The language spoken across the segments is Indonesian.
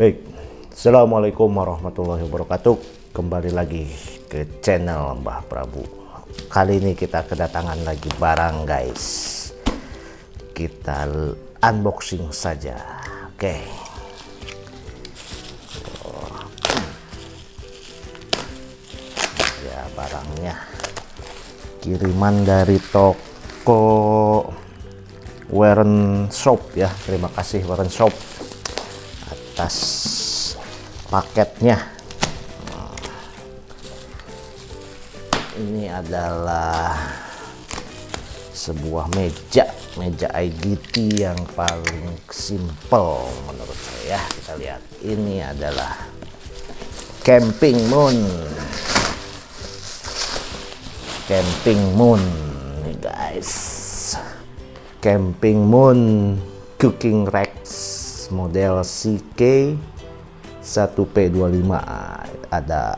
Baik, Assalamualaikum warahmatullahi wabarakatuh. Kembali lagi ke channel Mbah Prabu. Kali ini kita kedatangan lagi barang guys. Kita unboxing saja. Oke. Ya, barangnya kiriman dari toko Warren Shop ya. Terima kasih Warren Shop atas paketnya. Ini adalah sebuah meja IGT yang paling simple menurut saya. Kita lihat, ini adalah Camping Moon nih guys. Camping Moon Cooking Rack model CK1P25. Ada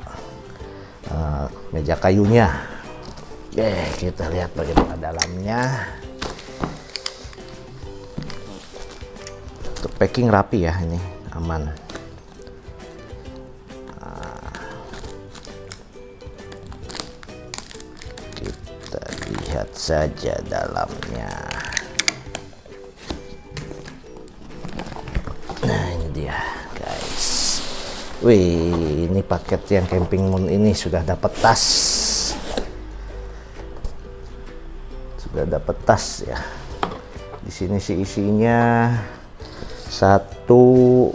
meja kayunya. Kita lihat bagaimana dalamnya. Untuk packing rapi ya, ini aman. Kita lihat saja dalamnya. Nah, ini dia guys. Wih, ini paket yang Camping Moon ini sudah dapat tas. Sudah dapat tas ya. Di sini sih isinya satu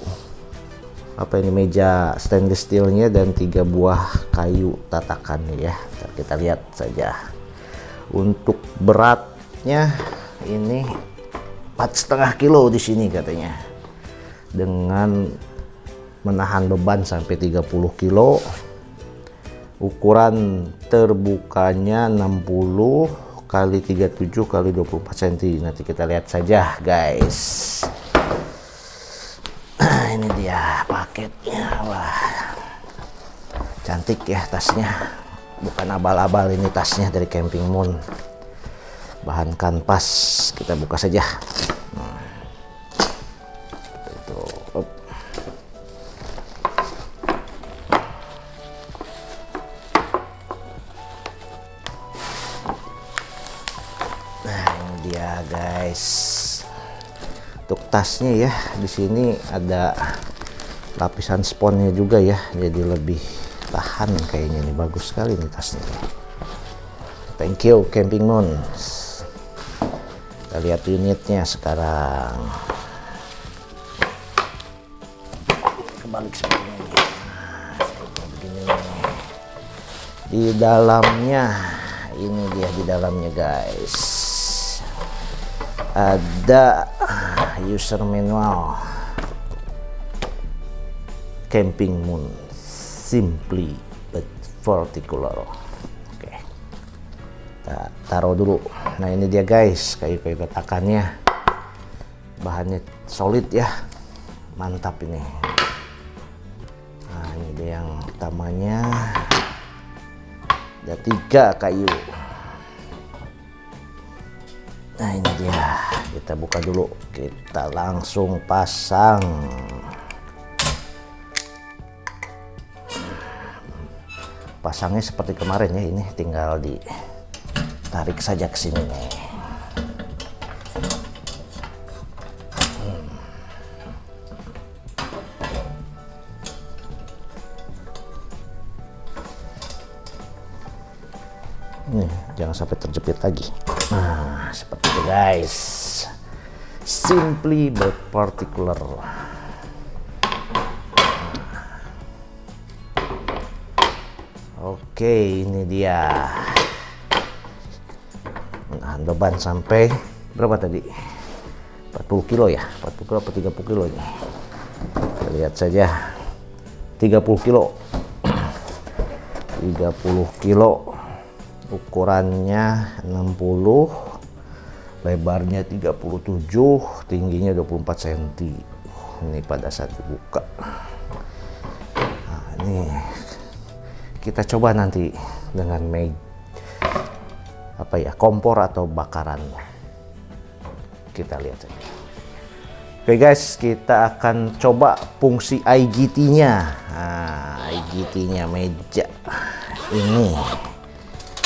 meja stainless steelnya dan 3 buah kayu tatakan ya. Kita lihat saja. Untuk beratnya ini 4,5 kilo di sini katanya. Dengan menahan beban sampai 30 kilo. Ukuran terbukanya 60 kali 37 kali 24 cm. Nanti kita lihat saja guys. Ini dia paketnya. Wah, cantik ya tasnya. Bukan abal-abal ini tasnya dari Camping Moon. Bahan kanvas. Kita buka saja. Ya guys, untuk tasnya ya, di sini ada lapisan sponnya juga ya, jadi lebih tahan kayaknya. Nih bagus sekali nih tasnya. Thank you Camping Moon. Kita lihat unitnya sekarang. Kebalik seperti ini. Begini nih. Di dalamnya, ini dia di dalamnya guys. Ada user manual Camping Moon Simply but Particular. Oke, kita taruh dulu. Nah, ini dia guys, kayu-kayu petakannya. Bahannya solid ya, mantap ini. Nah, ini dia yang utamanya. Ada 3 kayu. Nah, ini dia, kita buka dulu, kita langsung pasang. Pasangnya seperti kemarin ya, ini tinggal ditarik saja ke sini nih. Nih, jangan sampai terjepit lagi. Nah, seperti itu guys. Simply but particular. Oke, ini dia. Menahan beban sampai berapa tadi? 40 kilo ya? 40 kilo atau 30 kilo ini? Kita lihat saja. 30 kilo. 30 kilo. Ukurannya 60, lebarnya 37, tingginya 24 cm. Ini pada saat dibuka. Nah, ini kita coba nanti dengan kompor atau bakaran. Kita lihat saja. Oke guys, kita akan coba fungsi IGT-nya. Nah, IGT-nya meja ini.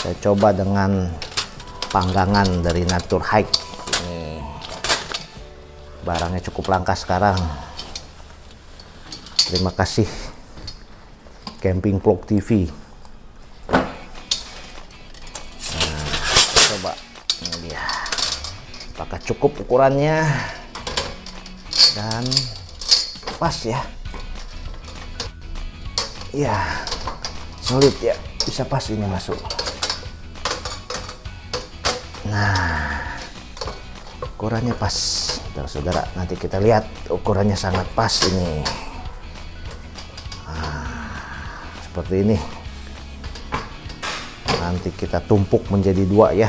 Saya coba dengan panggangan dari Natur Hike. Ini barangnya cukup langka sekarang. Terima kasih Camping Vlog TV. Nah, coba ini dia. Apakah cukup ukurannya? Dan pas ya. Ya, solid ya, bisa pas ini masuk. Nah, ukurannya pas, saudara-saudara. Nanti kita lihat ukurannya sangat pas ini. Nah, seperti ini. Nanti kita tumpuk menjadi 2 ya.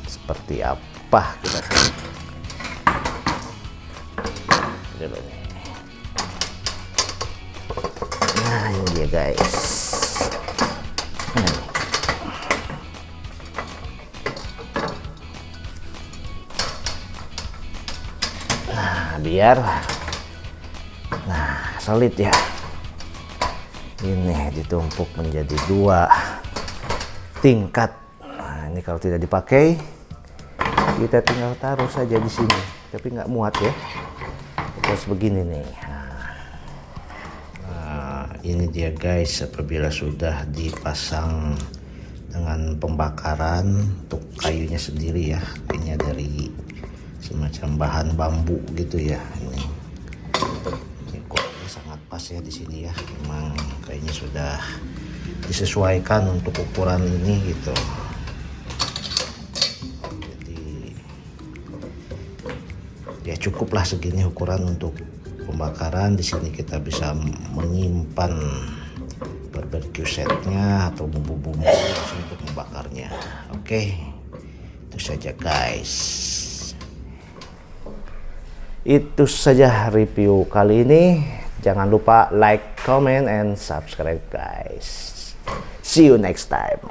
Seperti apa kita? Nah, ini dia guys. Nah, biar solid ya. Ini ditumpuk menjadi 2 tingkat. Nah, ini kalau tidak dipakai, kita tinggal taruh saja di sini, tapi nggak muat ya. Terus begini nih. Nah, ini dia guys, apabila sudah dipasang dengan pembakaran untuk kayunya sendiri ya. Ini dari semacam bahan bambu gitu ya. Ini ukurannya sangat pas ya di sini ya. Memang kayaknya sudah disesuaikan untuk ukuran ini gitu. Ya cukuplah segini ukuran untuk pembakaran. Di sini kita bisa menyimpan barbecue setnya atau bumbu-bumbu untuk membakarnya. Oke, itu saja guys. Itu saja review kali ini. Jangan lupa like, comment, and subscribe guys. See you next time.